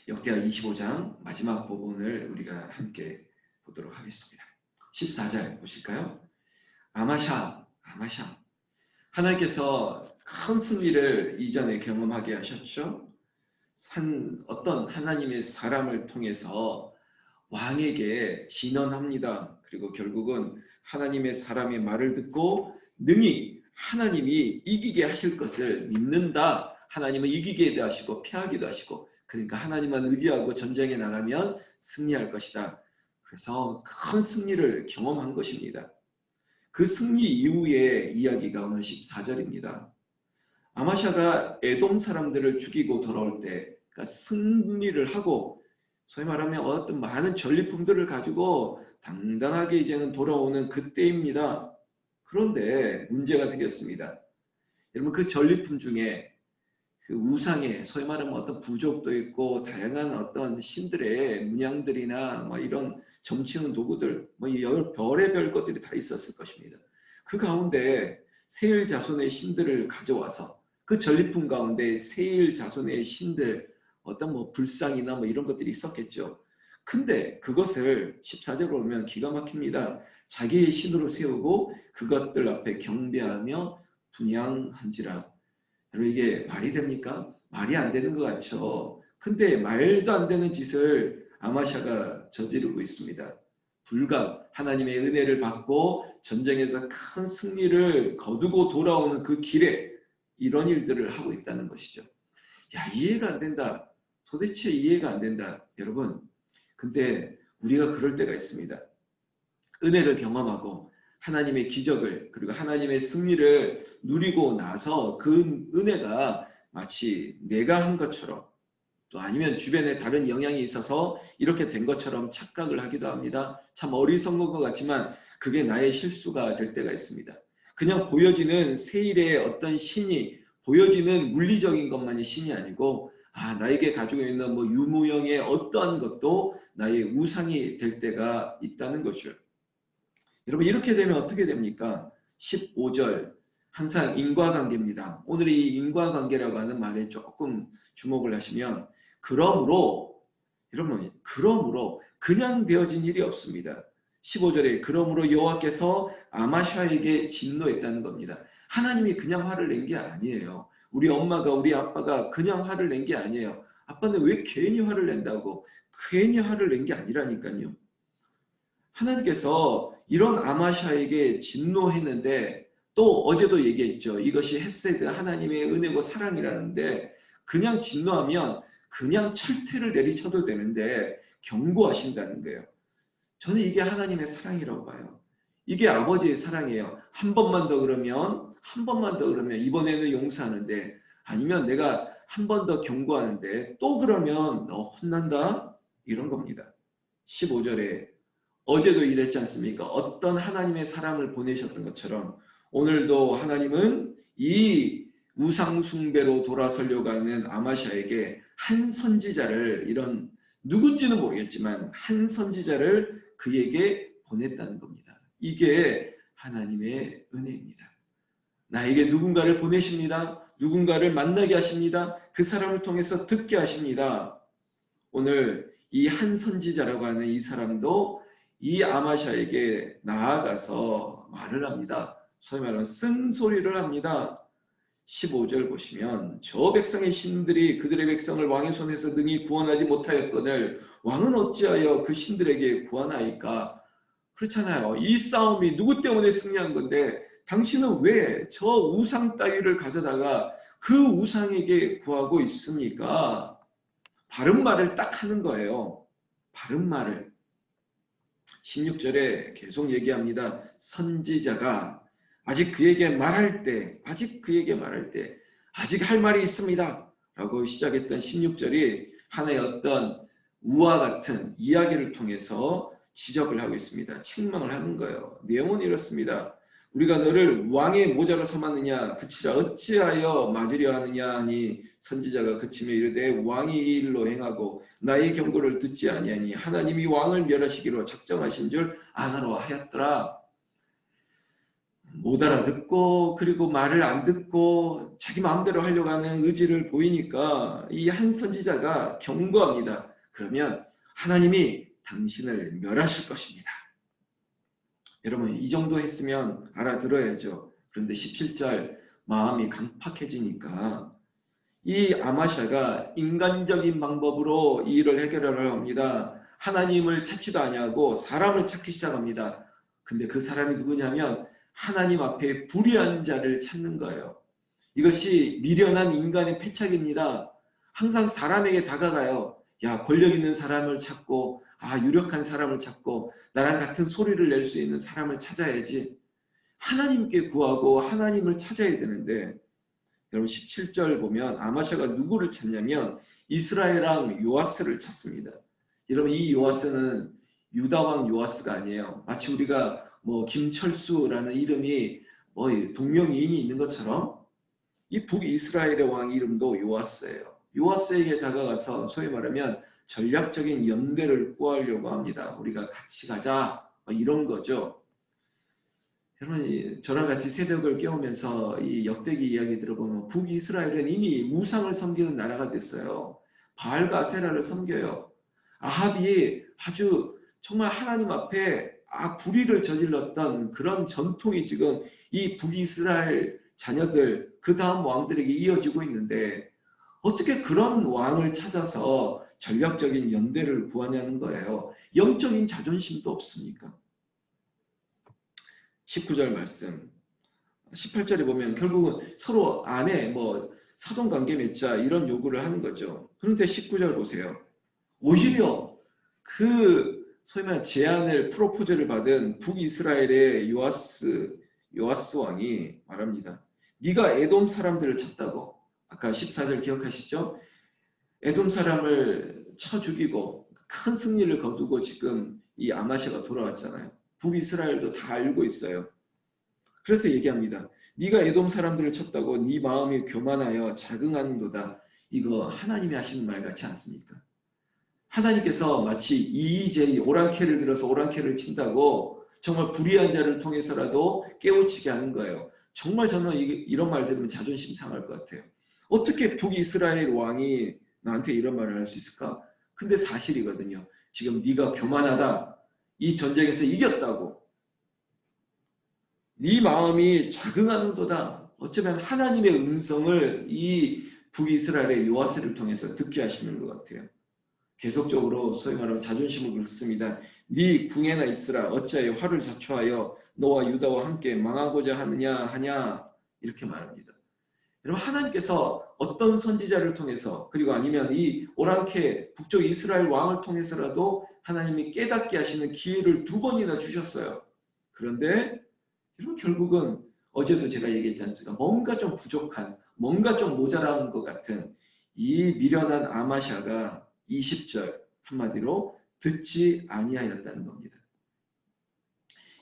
역대하 25장 마지막 부분을 우리가 함께 보도록 하겠습니다. 14절 보실까요? 아마샤. 하나님께서 큰 승리를 이전에 경험하게 하셨죠. 어떤 하나님의 사람을 통해서 왕에게 진언합니다. 그리고 결국은 하나님의 사람의 말을 듣고 능히 하나님이 이기게 하실 것을 믿는다. 하나님은 이기게도 하시고 패하기도 하시고, 그러니까 하나님만 의지하고 전쟁에 나가면 승리할 것이다. 그래서 큰 승리를 경험한 것입니다. 그 승리 이후의 이야기가 오늘 14절입니다. 아마샤가 에돔 사람들을 죽이고 돌아올 때, 그러니까 승리를 하고 소위 말하면 어떤 많은 전리품들을 가지고 당당하게 이제는 돌아오는 그때입니다. 그런데 문제가 생겼습니다. 여러분, 그 전리품 중에 그 우상의 소위 말하면 어떤 부족도 있고 다양한 어떤 신들의 문양들이나 뭐 이런 점치는 도구들, 뭐 별의별 것들이 다 있었을 것입니다. 그 가운데 세일 자손의 신들을 가져와서 그 전리품 가운데 세일 자손의 신들, 어떤 뭐 불상이나 뭐 이런 것들이 있었겠죠. 근데 그것을 14절로 보면 기가 막힙니다. 자기의 신으로 세우고 그것들 앞에 경배하며 분향한지라. 여러분, 이게 말이 됩니까? 말이 안 되는 것 같죠. 근데 말도 안 되는 짓을 아마샤가 저지르고 있습니다. 불과 하나님의 은혜를 받고 전쟁에서 큰 승리를 거두고 돌아오는 그 길에 이런 일들을 하고 있다는 것이죠. 야, 이해가 안 된다. 도대체 이해가 안 된다. 여러분, 근데 우리가 그럴 때가 있습니다. 은혜를 경험하고 하나님의 기적을, 그리고 하나님의 승리를 누리고 나서 그 은혜가 마치 내가 한 것처럼, 또 아니면 주변에 다른 영향이 있어서 이렇게 된 것처럼 착각을 하기도 합니다. 참 어리석은 것 같지만 그게 나의 실수가 될 때가 있습니다. 그냥 보여지는 세일의 어떤 신이, 보여지는 물리적인 것만이 신이 아니고, 나에게 가지고 있는 뭐 유무형의 어떠한 것도 나의 우상이 될 때가 있다는 것이죠. 여러분, 이렇게 되면 어떻게 됩니까? 15절, 항상 인과관계입니다. 오늘 이 인과관계라고 하는 말에 조금 주목을 하시면, 그러므로, 여러분, 그러므로 그냥 되어진 일이 없습니다. 15절에 그러므로 여호와께서 아마샤에게 진노했다는 겁니다. 하나님이 그냥 화를 낸 게 아니에요. 우리 엄마가, 우리 아빠가 그냥 화를 낸 게 아니에요. 아빠는 왜 괜히 화를 낸다고? 괜히 화를 낸 게 아니라니까요. 하나님께서 이런 아마샤에게 진노했는데, 또 어제도 얘기했죠. 이것이 헤세드, 하나님의 은혜고 사랑이라는데, 그냥 진노하면 그냥 철퇴를 내리쳐도 되는데 경고하신다는 거예요. 저는 이게 하나님의 사랑이라고 봐요. 이게 아버지의 사랑이에요. 한 번만 더 그러면, 한 번만 더 그러면 이번에는 용서하는데, 아니면 내가 한 번 더 경고하는데 또 그러면 너 혼난다, 이런 겁니다. 15절에 어제도 이랬지 않습니까? 어떤 하나님의 사람을 보내셨던 것처럼 오늘도 하나님은 이 우상숭배로 돌아서려고 하는 아마샤에게 한 선지자를, 이런 누군지는 모르겠지만 한 선지자를 그에게 보냈다는 겁니다. 이게 하나님의 은혜입니다. 나에게 누군가를 보내십니다. 누군가를 만나게 하십니다. 그 사람을 통해서 듣게 하십니다. 오늘 이 한 선지자라고 하는 이 사람도 이 아마샤에게 나아가서 말을 합니다. 소위 말하면 쓴소리를 합니다. 15절 보시면, 저 백성의 신들이 그들의 백성을 왕의 손에서 능히 구원하지 못하였거늘 왕은 어찌하여 그 신들에게 구하나이까? 그렇잖아요. 이 싸움이 누구 때문에 승리한 건데 당신은 왜 저 우상 따위를 가져다가 그 우상에게 구하고 있습니까? 바른 말을 딱 하는 거예요. 바른 말을. 16절에 계속 얘기합니다. 선지자가 아직 그에게 말할 때, 아직 할 말이 있습니다. 라고 시작했던 16절이 하나의 어떤 우화 같은 이야기를 통해서 지적을 하고 있습니다. 책망을 하는 거예요. 내용은 이렇습니다. 우리가 너를 왕의 모자로 삼았느냐, 그치라 어찌하여 맞으려 하느냐 하니, 선지자가 그치며 이르되 왕이 이 일로 행하고 나의 경고를 듣지 아니하니 하나님이 왕을 멸하시기로 작정하신 줄 아나로 하였더라. 못 알아듣고 그리고 말을 안 듣고 자기 마음대로 하려고 하는 의지를 보이니까 이 한 선지자가 경고합니다. 그러면 하나님이 당신을 멸하실 것입니다. 여러분 이 정도 했으면 알아들어야죠. 그런데 17절 마음이 강팍해지니까 이 아마샤가 인간적인 방법으로 이 일을 해결하려 합니다. 하나님을 찾지도 아니하고 사람을 찾기 시작합니다. 근데 그 사람이 누구냐면 하나님 앞에 불의한 자를 찾는 거예요. 이것이 미련한 인간의 패착입니다. 항상 사람에게 다가가요. 야, 권력 있는 사람을 찾고, 유력한 사람을 찾고, 나랑 같은 소리를 낼 수 있는 사람을 찾아야지. 하나님께 구하고 하나님을 찾아야 되는데, 여러분 17절 보면 아마샤가 누구를 찾냐면 이스라엘 왕 요아스를 찾습니다. 여러분 이 요아스는 유다 왕 요아스가 아니에요. 마치 우리가 뭐 김철수라는 이름이 뭐 동명이인이 있는 것처럼 이 북이스라엘의 왕 이름도 요아스예요. 요아스에게 다가가서 소위 말하면 전략적인 연대를 구하려고 합니다. 우리가 같이 가자 이런 거죠. 여러분 저랑 같이 새벽을 깨우면서 이 역대기 이야기 들어보면 북이스라엘은 이미 우상을 섬기는 나라가 됐어요. 바알과 아세라를 섬겨요. 아합이 아주 정말 하나님 앞에 불의를 저질렀던 그런 전통이 지금 이 북이스라엘 자녀들 그 다음 왕들에게 이어지고 있는데 어떻게 그런 왕을 찾아서 전략적인 연대를 구하냐는 거예요. 영적인 자존심도 없습니까? 19절 말씀 18절에 보면 결국은 서로 안에 뭐 사돈관계 맺자 이런 요구를 하는 거죠. 그런데 19절 보세요. 오히려 그 소위 말하는 제안을 프로포즈를 받은 북이스라엘의 요아스 왕이 말합니다. 네가 에돔 사람들을 쳤다고. 아까 14절 기억하시죠? 에돔 사람을 쳐 죽이고 큰 승리를 거두고 지금 이 아마시아가 돌아왔잖아요. 북이스라엘도 다 알고 있어요. 그래서 얘기합니다. 네가 에돔 사람들을 쳤다고 네 마음이 교만하여 자긍하는도다. 이거 하나님이 하시는 말 같지 않습니까? 하나님께서 마치 EJ 오랑캐를 들어서 오랑캐를 친다고 정말 불의한 자를 통해서라도 깨우치게 하는 거예요. 정말 저는 이런 말 들으면 자존심 상할 것 같아요. 어떻게 북이스라엘 왕이 나한테 이런 말을 할 수 있을까? 근데 사실이거든요. 지금 네가 교만하다. 이 전쟁에서 이겼다고. 네 마음이 자긍하는도다. 어쩌면 하나님의 음성을 이 북이스라엘의 요아스를 통해서 듣게 하시는 것 같아요. 계속적으로 소위 말하면 자존심을 긁습니다. 네 궁에나 있으라 어찌하여 화를 자초하여 너와 유다와 함께 망하고자 하냐 이렇게 말합니다. 여러분 하나님께서 어떤 선지자를 통해서 그리고 아니면 이 오랑캐 북쪽 이스라엘 왕을 통해서라도 하나님이 깨닫게 하시는 기회를 2번이나 주셨어요. 그런데 여러분 결국은 어제도 제가 얘기했지 않습니까? 뭔가 좀 부족한 뭔가 좀 모자라는 것 같은 이 미련한 아마샤가 20절 한마디로 듣지 아니하였다는 겁니다.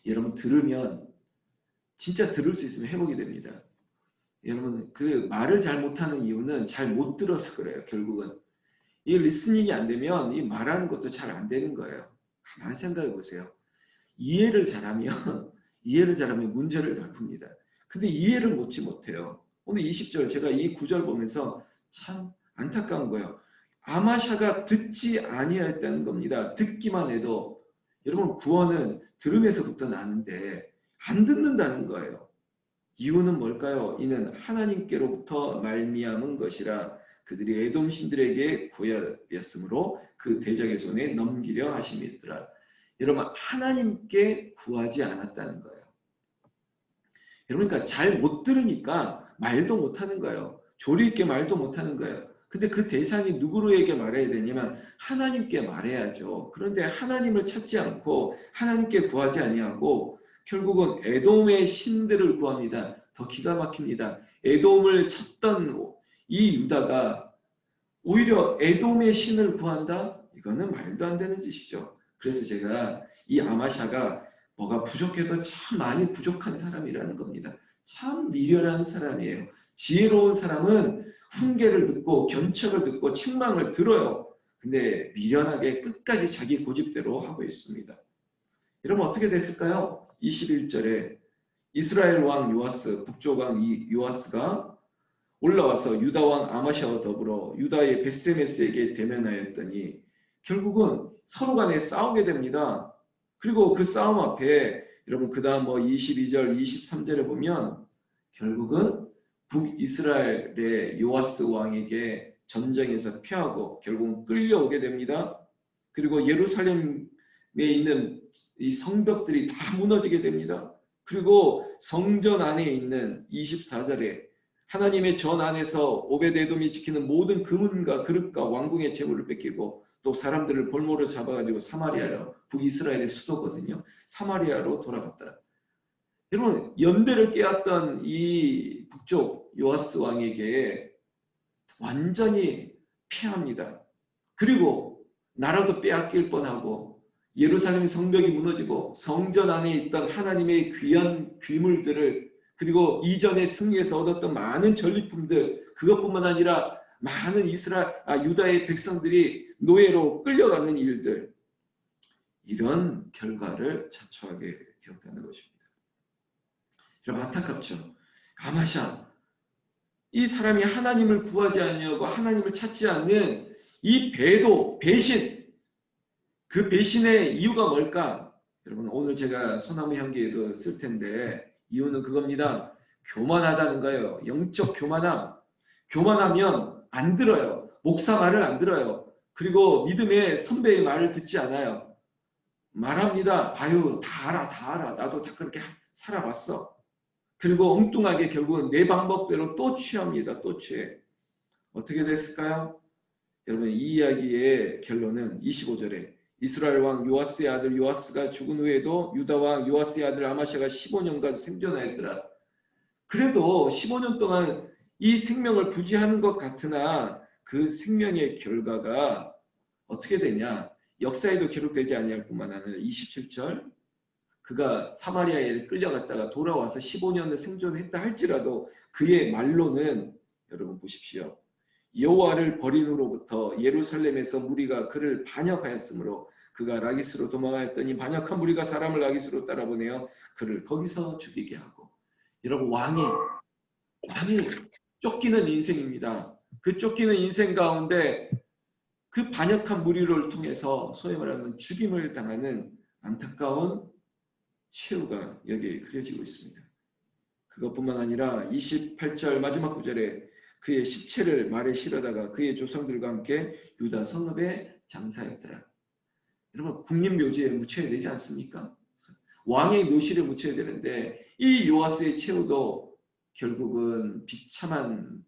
여러분 들으면 진짜 들을 수 있으면 회복이 됩니다. 여러분 그 말을 잘 못하는 이유는 잘 못 들어서 그래요. 결국은 이 리스닝이 안 되면 이 말하는 것도 잘 안 되는 거예요. 가만히 생각해 보세요. 이해를 잘하면 문제를 잘 풉니다. 근데 이해를 못해요. 오늘 20절 제가 이 구절 보면서 참 안타까운 거예요. 아마샤가 듣지 아니하였다는 겁니다. 듣기만 해도 여러분 구원은 들음에서부터 나는데 안 듣는다는 거예요. 이유는 뭘까요? 이는 하나님께로부터 말미암은 것이라 그들이 에돔 신들에게 구하였으므로 그 대적의 손에 넘기려 하심이더라. 여러분 하나님께 구하지 않았다는 거예요. 여러분 그러니까 잘 못 들으니까 말도 못하는 거예요. 조리 있게 말도 못하는 거예요. 근데 그 대상이 누구에게 말해야 되냐면 하나님께 말해야죠. 그런데 하나님을 찾지 않고 하나님께 구하지 아니하고 결국은 에돔의 신들을 구합니다. 더 기가 막힙니다. 에돔을 쳤던 이 유다가 오히려 에돔의 신을 구한다? 이거는 말도 안 되는 짓이죠. 그래서 제가 이 아마샤가 뭐가 부족해도 참 많이 부족한 사람이라는 겁니다. 참 미련한 사람이에요. 지혜로운 사람은 훈계를 듣고 견책을 듣고 책망을 들어요. 근데 미련하게 끝까지 자기 고집대로 하고 있습니다. 여러분 어떻게 됐을까요? 21절에 이스라엘 왕 요아스, 북쪽 왕 요아스가 올라와서 유다 왕 아마샤와 더불어 유다의 벳세메스에게 대면하였더니 결국은 서로 간에 싸우게 됩니다. 그리고 그 싸움 앞에 여러분 그 다음 뭐 22절, 23절에 보면 결국은 북이스라엘의 요아스 왕에게 전쟁에서 패하고 결국은 끌려오게 됩니다. 그리고 예루살렘에 있는 이 성벽들이 다 무너지게 됩니다. 그리고 성전 안에 있는 24절에 하나님의 전 안에서 오베데돔이 지키는 모든 금은과 그릇과 왕궁의 재물을 뺏기고 또 사람들을 볼모로 잡아가지고 사마리아로 북이스라엘의 수도거든요. 사마리아로 돌아갔다. 여러분 연대를 깨웠던 이 북쪽 요아스 왕에게 완전히 패합니다. 그리고 나라도 빼앗길 뻔하고 예루살렘 성벽이 무너지고 성전 안에 있던 하나님의 귀한 귀물들을 그리고 이전에 승리에서 얻었던 많은 전리품들 그것뿐만 아니라 많은 유다의 백성들이 노예로 끌려가는 일들 이런 결과를 자초하게 되었다는 것입니다. 여러분 안타깝죠. 아마샤 이 사람이 하나님을 구하지 않냐고 하나님을 찾지 않는 이 배도 배신 그 배신의 이유가 뭘까? 여러분 오늘 제가 소나무 향기에도 쓸 텐데 이유는 그겁니다. 교만하다는 거예요. 영적 교만함. 교만하면 안 들어요. 목사 말을 안 들어요. 그리고 믿음의 선배의 말을 듣지 않아요. 말합니다. 아유 다 알아 다 알아. 나도 다 그렇게 살아봤어. 그리고 엉뚱하게 결국은 내 방법대로 또 취합니다. 또 취해. 어떻게 됐을까요? 여러분 이 이야기의 결론은 25절에 이스라엘 왕 요아스의 아들 요아스가 죽은 후에도 유다 왕 요아스의 아들 아마샤가 15년간 생존하였더라. 그래도 15년 동안 이 생명을 부지하는 것 같으나 그 생명의 결과가 어떻게 되냐? 역사에도 기록되지 아니할 뿐만 아니라 27절 그가 사마리아에 끌려갔다가 돌아와서 15년을 생존했다 할지라도 그의 말로는 여러분 보십시오. 여호와를 버린 후로부터 예루살렘에서 무리가 그를 반역하였으므로 그가 라기스로 도망하였더니 반역한 무리가 사람을 라기스로 따라보내어 그를 거기서 죽이게 하고 여러분 왕이 쫓기는 인생입니다. 그 쫓기는 인생 가운데 그 반역한 무리를 통해서 소위 말하면 죽임을 당하는 안타까운 최후가 여기에 그려지고 있습니다. 그것뿐만 아니라 28절 마지막 구절에 그의 시체를 말에 실어다가 그의 조상들과 함께 유다 성읍에 장사했더라. 여러분 국립묘지에 묻혀야 되지 않습니까? 왕의 묘실에 묻혀야 되는데 이 요아스의 최후도 결국은 비참한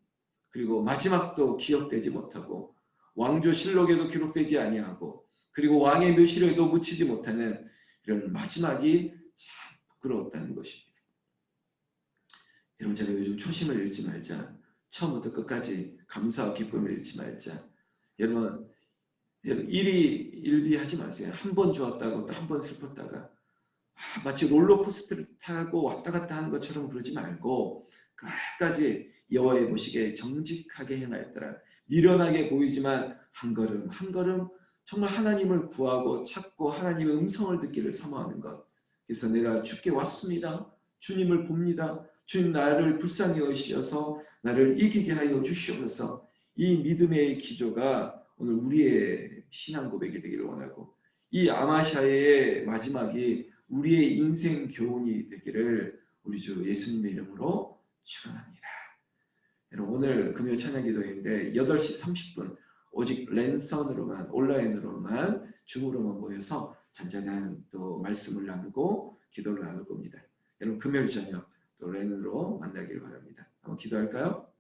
그리고 마지막도 기억되지 못하고 왕조실록에도 기록되지 아니하고 그리고 왕의 묘실에도 묻히지 못하는 이런 마지막이 참 부끄러웠다는 것입니다. 여러분 제가 요즘 초심을 잃지 말자. 처음부터 끝까지 감사와 기쁨을 잃지 말자. 여러분 일희일비하지 마세요. 한 번 좋았다고 또 한 번 슬펐다가 마치 롤러코스터를 타고 왔다 갔다 하는 것처럼 그러지 말고 끝까지 여호와의 보시기에 정직하게 행하였더라. 미련하게 보이지만 한 걸음 한 걸음 정말 하나님을 구하고 찾고 하나님의 음성을 듣기를 사모하는 것. 그래서 내가 주께 왔습니다. 주님을 봅니다. 주님 나를 불쌍히 여기셔서 나를 이기게 하여 주시옵소서. 이 믿음의 기조가 오늘 우리의 신앙 고백이 되기를 원하고 이 아마샤의 마지막이 우리의 인생 교훈이 되기를 우리 주 예수님의 이름으로 축원합니다. 여러분 오늘 금요 찬양 기도회인데 8시 30분 오직 랜선으로만 온라인으로만 줌으로만 모여서 잔잔한 또 말씀을 나누고 기도를 나눌 겁니다. 여러분 금요일 저녁 또 랜으로 만나기를 바랍니다. 한번 기도할까요?